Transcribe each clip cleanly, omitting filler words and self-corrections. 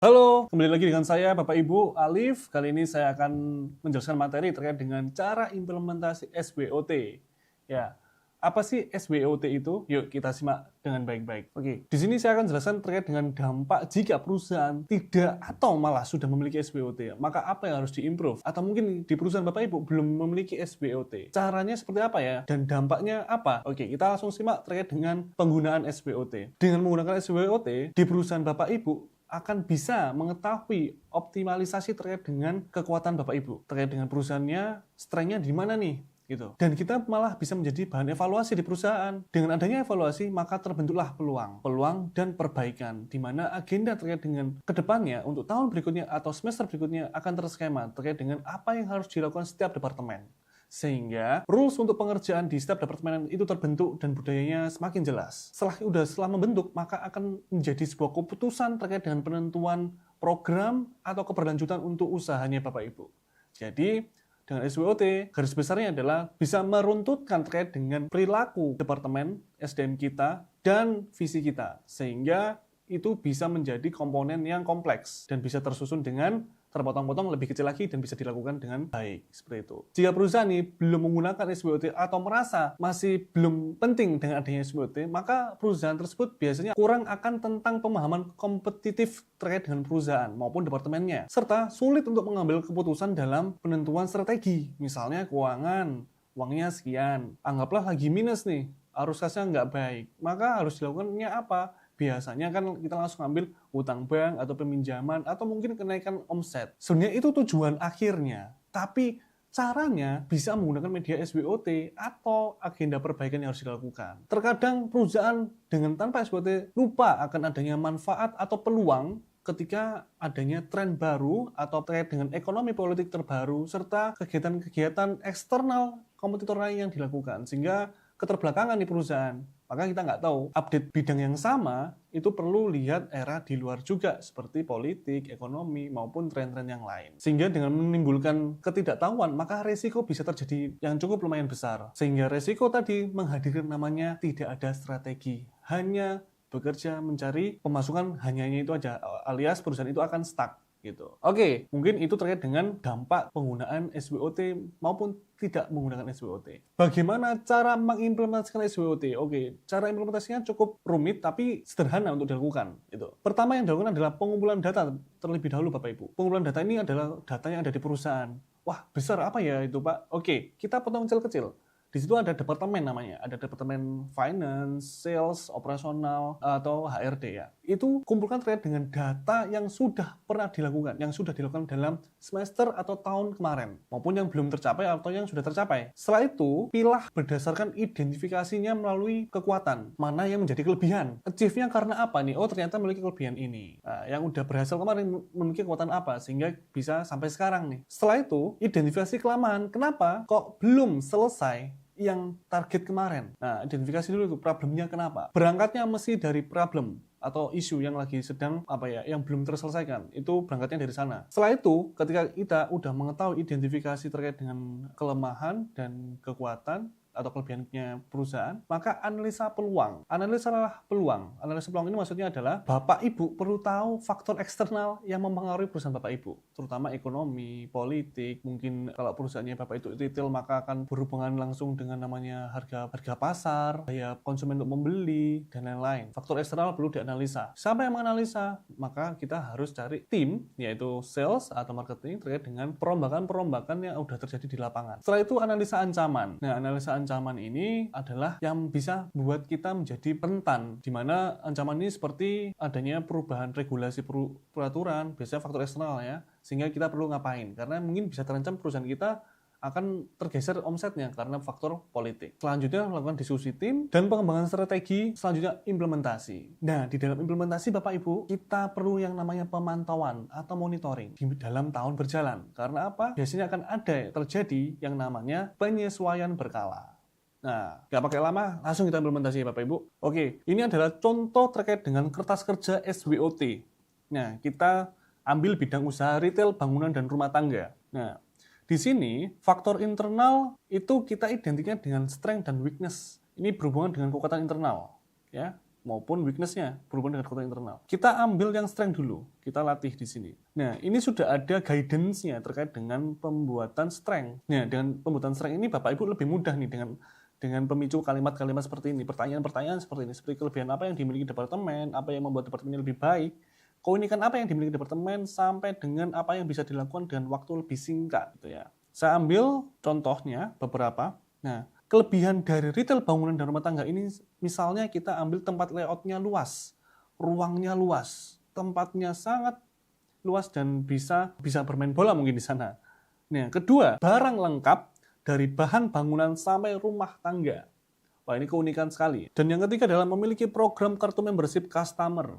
Halo, kembali lagi dengan saya Bapak Ibu Alif. Kali ini saya akan menjelaskan materi terkait dengan cara implementasi SWOT. Ya, apa sih SWOT itu? Yuk kita simak dengan baik-baik. Oke, di sini saya akan jelaskan terkait dengan dampak jika perusahaan tidak atau malah sudah memiliki SWOT. Maka apa yang harus diimprove? Atau mungkin di perusahaan Bapak Ibu belum memiliki SWOT. Caranya seperti apa ya? Dan dampaknya apa? Oke, kita langsung simak terkait dengan penggunaan SWOT. Dengan menggunakan SWOT di perusahaan Bapak Ibu akan bisa mengetahui optimalisasi terkait dengan kekuatan Bapak Ibu, terkait dengan perusahaannya, strength-nya di mana nih, gitu. Dan kita malah bisa menjadi bahan evaluasi di perusahaan. Dengan adanya evaluasi, maka terbentuklah peluang dan perbaikan, di mana agenda terkait dengan kedepannya untuk tahun berikutnya atau semester berikutnya akan terskema terkait dengan apa yang harus dilakukan setiap departemen. Sehingga rules untuk pengerjaan di setiap departemen itu terbentuk dan budayanya semakin jelas. Setelah membentuk, maka akan menjadi sebuah keputusan terkait dengan penentuan program atau keberlanjutan untuk usahanya Bapak Ibu. Jadi, dengan SWOT, garis besarnya adalah bisa meruntutkan terkait dengan perilaku departemen SDM kita dan visi kita. Sehingga itu bisa menjadi komponen yang kompleks dan bisa tersusun dengan terpotong-potong lebih kecil lagi dan bisa dilakukan dengan baik, seperti itu. Jika perusahaan ini belum menggunakan SWOT atau merasa masih belum penting dengan adanya SWOT, maka perusahaan tersebut biasanya kurang akan tentang pemahaman kompetitif terkait dengan perusahaan maupun departemennya, serta sulit untuk mengambil keputusan dalam penentuan strategi, misalnya keuangan, uangnya sekian, anggaplah lagi minus nih, arus kasnya nggak baik, maka harus dilakukannya apa? Biasanya kan kita langsung ambil utang bank atau peminjaman atau mungkin kenaikan omset. Sebenarnya itu tujuan akhirnya, tapi caranya bisa menggunakan media SWOT atau agenda perbaikan yang harus dilakukan. Terkadang perusahaan dengan tanpa SWOT lupa akan adanya manfaat atau peluang ketika adanya tren baru atau terkait dengan ekonomi politik terbaru serta kegiatan-kegiatan eksternal kompetitor lain yang dilakukan, sehingga keterbelakangan di perusahaan. Maka kita nggak tahu, update bidang yang sama itu perlu lihat era di luar juga, seperti politik, ekonomi, maupun tren-tren yang lain. Sehingga dengan menimbulkan ketidaktahuan, maka resiko bisa terjadi yang cukup lumayan besar. Sehingga resiko tadi menghadirkan namanya tidak ada strategi. Hanya bekerja mencari pemasukan hanya itu aja, alias perusahaan itu akan stuck. Gitu. Oke, mungkin itu terkait dengan dampak penggunaan SWOT maupun tidak menggunakan SWOT. Bagaimana cara mengimplementasikan SWOT? Oke, cara implementasinya cukup rumit tapi sederhana untuk dilakukan. Gitu. Pertama yang dilakukan adalah pengumpulan data terlebih dahulu Bapak Ibu. Pengumpulan data ini adalah data yang ada di perusahaan. Wah, besar apa ya itu Pak? Oke, kita potong kecil-kecil. Di situ ada departemen namanya, ada departemen finance, sales, operasional, atau HRD ya. Itu kumpulkan terkait dengan data yang sudah pernah dilakukan, yang sudah dilakukan dalam semester atau tahun kemarin, maupun yang belum tercapai atau yang sudah tercapai. Setelah itu, pilah berdasarkan identifikasinya melalui kekuatan, mana yang menjadi kelebihan. Achieve-nya karena apa nih? Oh, ternyata memiliki kelebihan ini. Nah, yang udah berhasil kemarin memiliki kekuatan apa, sehingga bisa sampai sekarang nih. Setelah itu, identifikasi kelemahan. Kenapa kok belum selesai yang target kemarin? Nah, identifikasi dulu itu problemnya kenapa. Berangkatnya mesti dari problem atau isu yang lagi sedang yang belum terselesaikan. Itu berangkatnya dari sana. Setelah itu, ketika kita udah mengetahui identifikasi terkait dengan kelemahan dan kekuatan atau kelebihannya perusahaan, maka analisa peluang. Analisa peluang ini maksudnya adalah Bapak Ibu perlu tahu faktor eksternal yang mempengaruhi perusahaan Bapak Ibu, terutama ekonomi, politik, mungkin kalau perusahaannya Bapak itu retail maka akan berhubungan langsung dengan namanya harga pasar, daya konsumen untuk membeli, dan lain-lain. Faktor eksternal perlu dianalisa. Siapa yang menganalisa? Maka kita harus cari tim, yaitu sales atau marketing terkait dengan perombakan-perombakan yang sudah terjadi di lapangan. Setelah itu analisa ancaman. Nah, analisa ancaman ini adalah yang bisa membuat kita menjadi rentan, di mana ancaman ini seperti adanya perubahan regulasi peraturan, biasanya faktor eksternal ya, sehingga kita perlu ngapain, karena mungkin bisa terancam perusahaan kita akan tergeser omsetnya karena faktor politik. Selanjutnya melakukan diskusi tim dan pengembangan strategi, selanjutnya implementasi. Nah, di dalam implementasi Bapak Ibu, kita perlu yang namanya pemantauan atau monitoring di dalam tahun berjalan. Karena apa? Biasanya akan ada terjadi yang namanya penyesuaian berkala. Nah, nggak pakai lama, langsung kita implementasi Bapak Ibu. Oke, ini adalah contoh terkait dengan kertas kerja SWOT. Nah, kita ambil bidang usaha retail, bangunan, dan rumah tangga. Nah, di sini, faktor internal itu kita identiknya dengan strength dan weakness. Ini berhubungan dengan kekuatan internal. Ya. maupun weakness-nya berhubungan dengan kekuatan internal. Kita ambil yang strength dulu, kita latih di sini. Nah, ini sudah ada guidance-nya terkait dengan pembuatan strength. Nah, dengan pembuatan strength ini Bapak Ibu lebih mudah nih dengan pemicu kalimat-kalimat seperti ini, pertanyaan-pertanyaan seperti ini, seperti kelebihan apa yang dimiliki departemen, apa yang membuat departemen lebih baik, keunikan apa yang dimiliki departemen, sampai dengan apa yang bisa dilakukan dengan waktu lebih singkat, gitu ya. Saya ambil contohnya beberapa. Nah, kelebihan dari retail bangunan dan rumah tangga ini, misalnya kita ambil tempat layoutnya luas, ruangnya luas, tempatnya sangat luas dan bisa bermain bola mungkin di sana. Nah, kedua, barang lengkap dari bahan bangunan sampai rumah tangga. Wah, ini keunikan sekali. Dan yang ketiga adalah memiliki program kartu membership customer.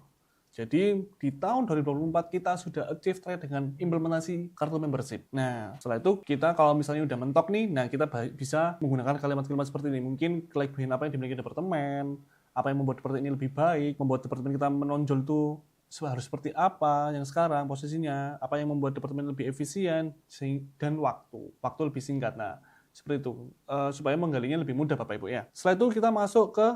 Jadi di tahun 2024 kita sudah achieve terkait dengan implementasi kartu membership. Nah, setelah itu kita kalau misalnya udah mentok nih, nah kita bisa menggunakan kalimat-kalimat seperti ini. Mungkin kelebihan apa yang dimiliki departemen, apa yang membuat departemen ini lebih baik, membuat departemen kita menonjol tuh harus seperti apa yang sekarang posisinya, apa yang membuat departemen lebih efisien, dan waktu lebih singkat. Nah, seperti itu, supaya menggalinya lebih mudah Bapak Ibu ya. Setelah itu kita masuk ke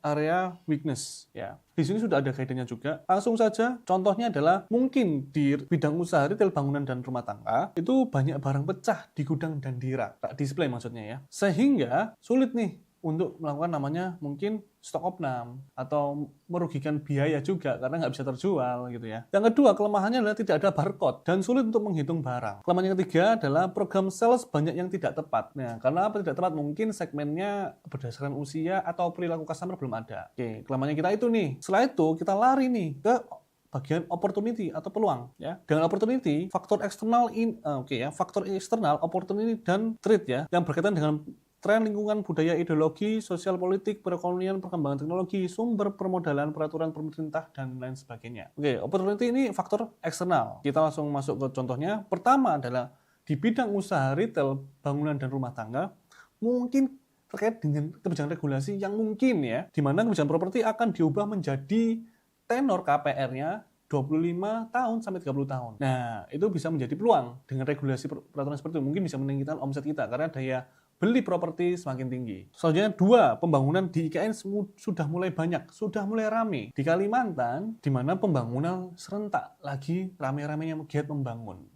area weakness ya. Di sini sudah ada guide-nya juga. Langsung saja, contohnya adalah mungkin di bidang usaha retail bangunan dan rumah tangga itu banyak barang pecah di gudang dan di rak, display maksudnya ya. Sehingga sulit nih untuk melakukan namanya mungkin stok opnam atau merugikan biaya juga karena nggak bisa terjual gitu ya. Yang kedua, kelemahannya adalah tidak ada barcode dan sulit untuk menghitung barang. Kelemahan yang ketiga adalah program sales banyak yang tidak tepat. Nah, karena apa tidak tepat? Mungkin segmennya berdasarkan usia atau perilaku customer belum ada. Oke, kelemahannya kita itu nih. Setelah itu kita lari nih ke bagian opportunity atau peluang ya. Dengan opportunity, faktor eksternal faktor eksternal, opportunity dan threat ya yang berkaitan dengan tren lingkungan, budaya, ideologi, sosial politik, perekonomian, perkembangan teknologi, sumber permodalan, peraturan pemerintah, dan lain sebagainya. Oke, opportunity ini faktor eksternal. Kita langsung masuk ke contohnya. Pertama adalah di bidang usaha retail, bangunan, dan rumah tangga, mungkin terkait dengan kebijakan regulasi yang mungkin ya, di mana kebijakan properti akan diubah menjadi tenor KPR-nya 25 tahun sampai 30 tahun. Nah, itu bisa menjadi peluang dengan regulasi peraturan seperti itu. Mungkin bisa meningkatkan omset kita karena daya beli properti semakin tinggi. Selanjutnya, 2, pembangunan di IKN sudah mulai banyak, sudah mulai rame. Di Kalimantan, di mana pembangunan serentak lagi rame-ramenya giat membangun.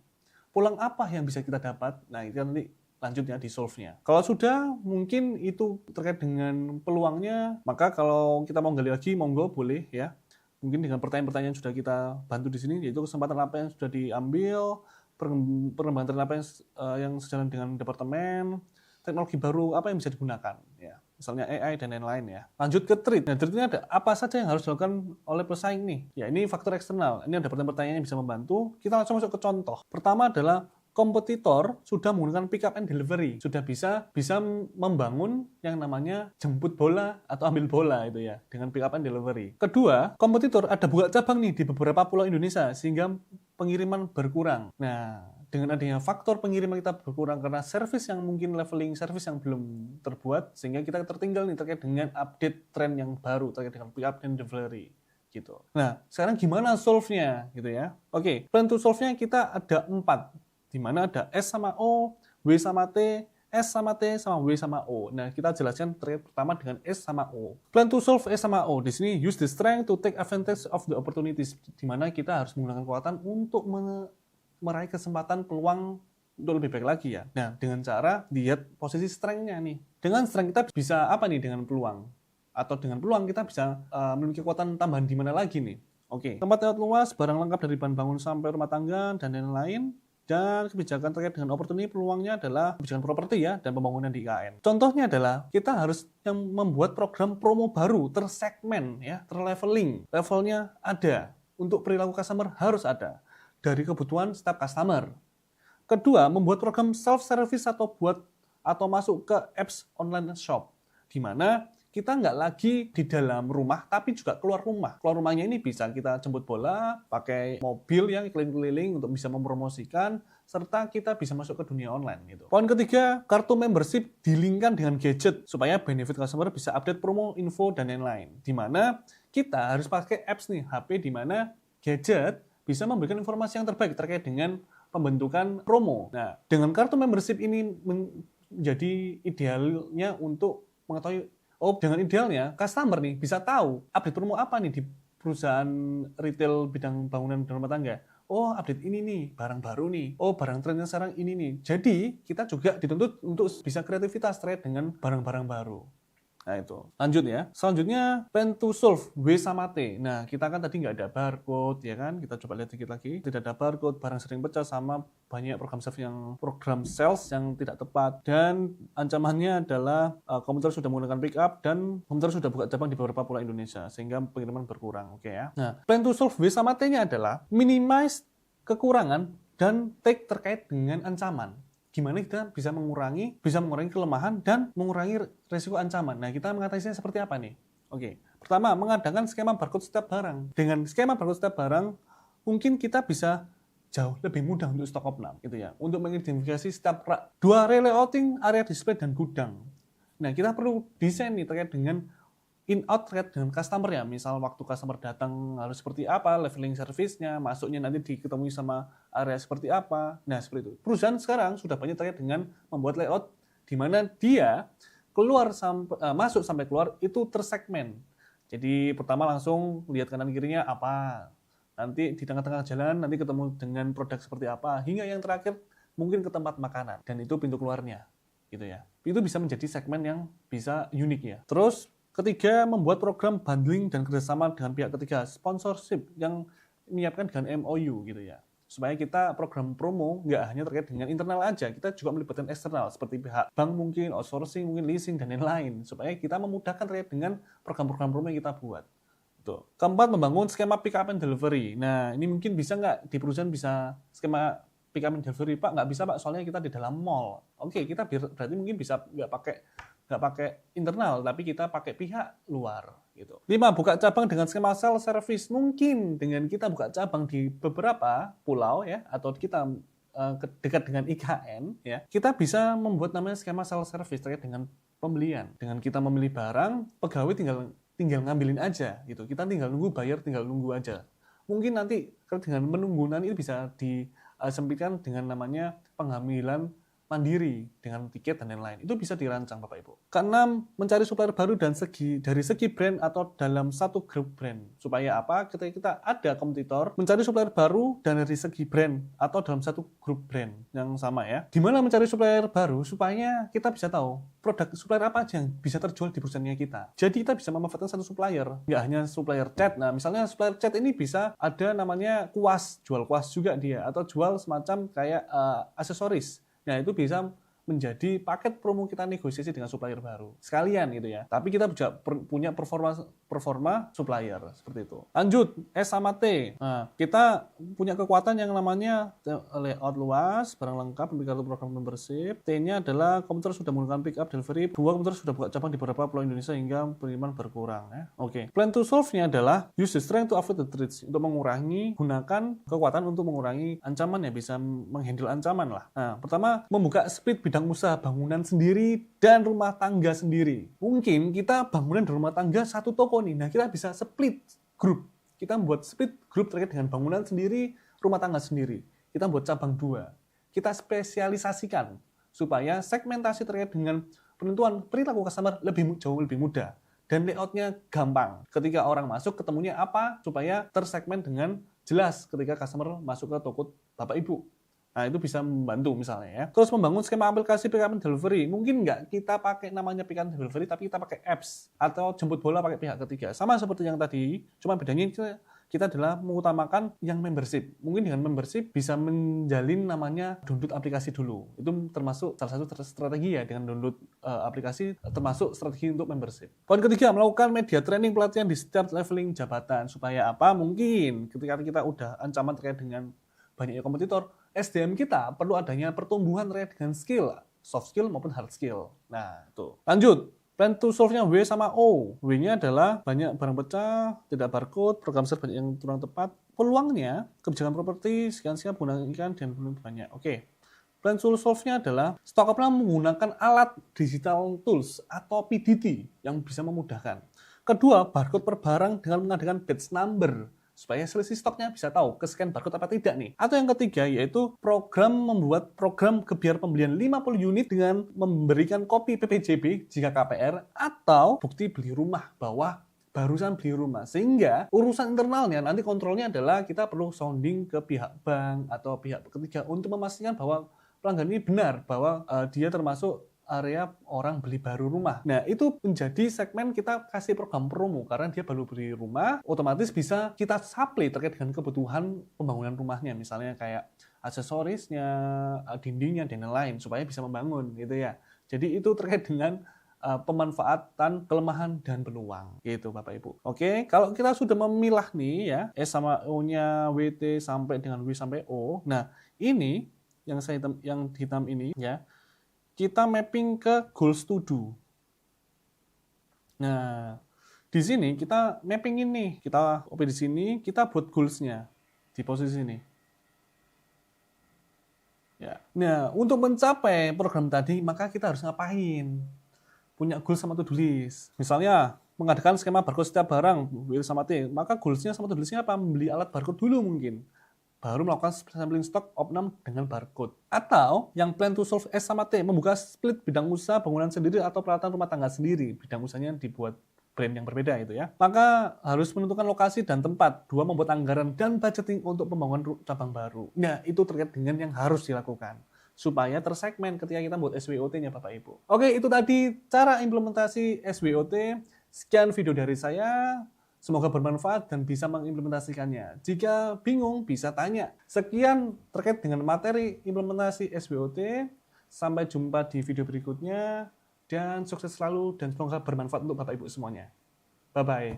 Peluang apa yang bisa kita dapat? Nah, itu nanti lanjutnya di solve-nya. Kalau sudah, mungkin itu terkait dengan peluangnya, maka kalau kita mau gali lagi, monggo boleh ya. Mungkin dengan pertanyaan-pertanyaan yang sudah kita bantu di sini, yaitu kesempatan apa yang sudah diambil, perkembangan tren apa yang sejalan dengan departemen, teknologi baru apa yang bisa digunakan ya, misalnya AI dan lain-lain ya. Lanjut ke threat. Nah, threat ini ada apa saja yang harus dilakukan oleh pesaing nih? Ya, ini faktor eksternal. Ini ada pertanyaan-pertanyaan yang bisa membantu. Kita langsung masuk ke contoh. Pertama adalah kompetitor sudah menggunakan pick up and delivery, sudah bisa membangun yang namanya jemput bola atau ambil bola itu ya dengan pick up and delivery. Kedua, kompetitor ada buka cabang nih di beberapa pulau Indonesia sehingga pengiriman berkurang. Nah, dengan adanya faktor pengiriman kita berkurang karena servis yang mungkin leveling, servis yang belum terbuat, sehingga kita tertinggal nih terkait dengan update tren yang baru terkait dengan pick up and delivery gitu. Nah, sekarang gimana solve-nya gitu ya? Oke, plan to solve-nya kita ada 4. Di mana ada S sama O, W sama T, S sama T, sama W sama O. Nah, kita jelaskan terkait pertama dengan S sama O. Plan to solve S sama O. Di sini use the strength to take advantage of the opportunities. Di mana kita harus menggunakan kekuatan untuk meraih kesempatan peluang untuk lebih baik lagi ya. Nah, dengan cara lihat posisi strength-nya nih. Dengan strength kita bisa apa nih dengan peluang? Atau dengan peluang kita bisa memiliki kekuatan tambahan di mana lagi nih? Oke. Tempat layout luas, barang lengkap dari bahan bangun sampai rumah tangga, dan lain-lain. Dan kebijakan terkait dengan opportunity peluangnya adalah kebijakan properti ya dan pembangunan di IKN. Contohnya adalah kita harus yang membuat program promo baru tersegmen ya, terleveling. Levelnya ada. Untuk perilaku customer harus ada dari kebutuhan setiap customer. Kedua, membuat program self-service atau masuk ke apps online shop di mana kita nggak lagi di dalam rumah, tapi juga keluar rumah. Keluar rumahnya ini bisa kita jemput bola, pakai mobil yang keliling-keliling untuk bisa mempromosikan, serta kita bisa masuk ke dunia online. Gitu. Poin ketiga, kartu membership dilingkan dengan gadget, supaya benefit customer bisa update promo, info, dan lain-lain. Di mana kita harus pakai apps nih, HP, di mana gadget bisa memberikan informasi yang terbaik terkait dengan pembentukan promo. Nah, dengan kartu membership ini menjadi idealnya untuk mengetahui Oh, dengan idealnya customer nih bisa tahu update promo apa nih di perusahaan retail bidang bangunan dan rumah tangga. Oh, update ini nih, barang baru nih. Oh, barang trennya sekarang ini nih. Jadi, kita juga dituntut untuk bisa kreativitas terkait dengan barang-barang baru. Nah, itu. Lanjut ya. Selanjutnya, plan to solve W sama T. Nah, kita kan tadi nggak ada barcode, ya kan? Kita coba lihat dikit lagi. Tidak ada barcode, barang sering pecah, sama banyak program sales yang tidak tepat. Dan ancamannya adalah komputer sudah menggunakan pickup dan komputer sudah buka cabang di beberapa pulau Indonesia, sehingga pengiriman berkurang. Oke ya. Nah, plan to solve W sama T-nya adalah minimize kekurangan dan take terkait dengan ancaman. Gimana kita bisa mengurangi kelemahan dan mengurangi resiko ancaman. Nah, kita mengatasinya seperti apa nih? Oke. Pertama, mengadakan skema barcode setiap barang. Dengan skema barcode setiap barang, mungkin kita bisa jauh lebih mudah untuk stok opnam gitu ya. Untuk mengidentifikasi setiap rak. 2 relayouting area display dan gudang. Nah, kita perlu desain nih terkait dengan in-out terkait dengan customer ya. Misal waktu customer datang harus seperti apa, leveling service-nya, masuknya nanti diketemui sama area seperti apa. Nah, seperti itu. Perusahaan sekarang sudah banyak terkait dengan membuat layout di mana dia masuk sampai keluar itu tersegmen. Jadi pertama langsung lihat kanan kirinya apa. Nanti di tengah-tengah jalan nanti ketemu dengan produk seperti apa. Hingga yang terakhir mungkin ke tempat makanan. Dan itu pintu keluarnya. Gitu ya. Itu bisa menjadi segmen yang bisa unik ya. Terus ketiga, membuat program bundling dan kerjasama dengan pihak ketiga, sponsorship yang menyiapkan dengan MOU gitu ya. Supaya kita program promo nggak hanya terkait dengan internal aja, kita juga melibatkan eksternal seperti pihak bank mungkin, outsourcing, mungkin leasing, dan lain-lain. Supaya kita memudahkan terkait dengan program-program promo yang kita buat. Tuh. Keempat, membangun skema pick up and delivery. Nah, ini mungkin bisa nggak di perusahaan bisa skema pick up and delivery, Pak? Nggak bisa, Pak, soalnya kita di dalam mall. Oke, kita berarti mungkin bisa nggak pakai internal, tapi kita pakai pihak luar. Gitu. 5. Buka cabang dengan skema self-service. Mungkin dengan kita buka cabang di beberapa pulau ya, atau kita dekat dengan IKN, ya, kita bisa membuat namanya skema self-service terkait dengan pembelian. Dengan kita memilih barang, pegawai tinggal ngambilin aja. Gitu. Kita tinggal nunggu, bayar tinggal nunggu aja. Mungkin nanti dengan menunggu nanti bisa disempitkan dengan namanya pengambilan mandiri dengan tiket dan lain-lain. Itu bisa dirancang Bapak Ibu. Keenam, mencari supplier baru dari segi brand atau dalam satu grup brand. Supaya apa? Ketika kita ada kompetitor, mencari supplier baru dan dari segi brand atau dalam satu grup brand yang sama ya. Gimana mencari supplier baru supaya kita bisa tahu produk supplier apa aja yang bisa terjual di perusahaannya kita. Jadi kita bisa memanfaatkan satu supplier, nggak hanya supplier cat. Nah, misalnya supplier cat ini bisa ada namanya kuas, jual kuas juga dia, atau jual semacam kayak aksesoris. Nah, itu bisa menjadi paket promo kita negosiasi dengan supplier baru. Sekalian gitu ya. Tapi kita juga punya performa supplier seperti itu. Lanjut, S sama T. Nah, kita punya kekuatan yang namanya layout luas, barang lengkap, memiliki kartu program membership. T-nya adalah komputer sudah menggunakan pick up delivery. 2, komputer sudah buka cabang di beberapa pulau Indonesia hingga pengiriman berkurang ya. Oke. Plan to solve-nya adalah use the strength to avoid the threats. Untuk gunakan kekuatan untuk mengurangi ancaman ya, bisa menghandle ancaman lah. Nah, pertama, membuka split bidang usaha bangunan sendiri dan rumah tangga sendiri. Mungkin kita bangunan dan rumah tangga satu toko nih. Nah, kita bisa split grup. Kita membuat split grup terkait dengan bangunan sendiri, rumah tangga sendiri. Kita buat cabang 2. Kita spesialisasikan supaya segmentasi terkait dengan penentuan perilaku customer jauh lebih mudah. Dan layoutnya gampang. Ketika orang masuk, ketemunya apa supaya tersegmen dengan jelas ketika customer masuk ke toko Bapak Ibu. Nah, itu bisa membantu misalnya ya. Terus membangun skema aplikasi pick up and delivery. Mungkin nggak kita pakai namanya pick up and delivery, tapi kita pakai apps atau jemput bola pakai pihak ketiga. Sama seperti yang tadi, cuma bedanya kita adalah mengutamakan yang membership. Mungkin dengan membership bisa menjalin namanya download aplikasi dulu. Itu termasuk salah satu strategi ya, dengan download aplikasi termasuk strategi untuk membership. Poin ketiga, melakukan media training pelatihan di setiap leveling jabatan. Supaya apa? Mungkin ketika kita udah ancaman terkait dengan banyaknya kompetitor, SDM kita perlu adanya pertumbuhan terkait dengan skill, soft skill maupun hard skill. Nah, itu. Lanjut. Plan to solve-nya W sama O. W-nya adalah banyak barang pecah, tidak barcode, program banyak yang kurang tepat. Peluangnya, kebijakan properti, sekian-sekian menggunakan dan belum banyak. Oke. Plan to solve-nya adalah stok opnam menggunakan alat digital tools atau PDT yang bisa memudahkan. Kedua, barcode per barang dengan mengadakan batch number. supaya selisih stoknya bisa tahu ke-scan barcode apa tidak nih. Atau yang ketiga yaitu membuat program kebiar pembelian 50 unit dengan memberikan kopi PPJB jika KPR atau bukti beli rumah bahwa barusan beli rumah, sehingga urusan internalnya nanti kontrolnya adalah kita perlu sounding ke pihak bank atau pihak ketiga untuk memastikan bahwa pelanggan ini benar bahwa dia termasuk area orang beli baru rumah. Nah, itu menjadi segmen kita kasih program promo karena dia baru beli rumah, otomatis bisa kita supply terkait dengan kebutuhan pembangunan rumahnya, misalnya kayak aksesorisnya, dindingnya dan lain-lain supaya bisa membangun gitu ya. Jadi itu terkait dengan pemanfaatan kelemahan dan peluang gitu Bapak Ibu. Oke, kalau kita sudah memilah nih ya S sama O-nya, WT sampai dengan W sampai O. Nah, ini yang hitam ini ya. Kita mapping ke goals to do. Nah, di sini kita mapping ini, kita copy di sini, kita buat goals-nya di posisi ini. Ya. Nah, untuk mencapai program tadi maka kita harus ngapain? Punya goals sama to-do list. Misalnya, mengadakan skema barcode setiap barang, W sama T, maka goals-nya sama to-do list-nya apa? Membeli alat barcode dulu mungkin. Baru melakukan sampling stok opnam dengan barcode. Atau yang plan to solve S sama T, membuka split bidang usaha bangunan sendiri atau peralatan rumah tangga sendiri. Bidang usahanya dibuat brand yang berbeda itu ya. Maka harus menentukan lokasi dan tempat. 2, membuat anggaran dan budgeting untuk pembangunan cabang baru. Nah, itu terkait dengan yang harus dilakukan supaya tersegmen ketika kita buat SWOT-nya Bapak Ibu. Oke, itu tadi cara implementasi SWOT. Sekian video dari saya. Semoga bermanfaat dan bisa mengimplementasikannya. Jika bingung, bisa tanya. Sekian terkait dengan materi implementasi SWOT. Sampai jumpa di video berikutnya. Dan sukses selalu dan semoga bermanfaat untuk Bapak Ibu semuanya. Bye-bye.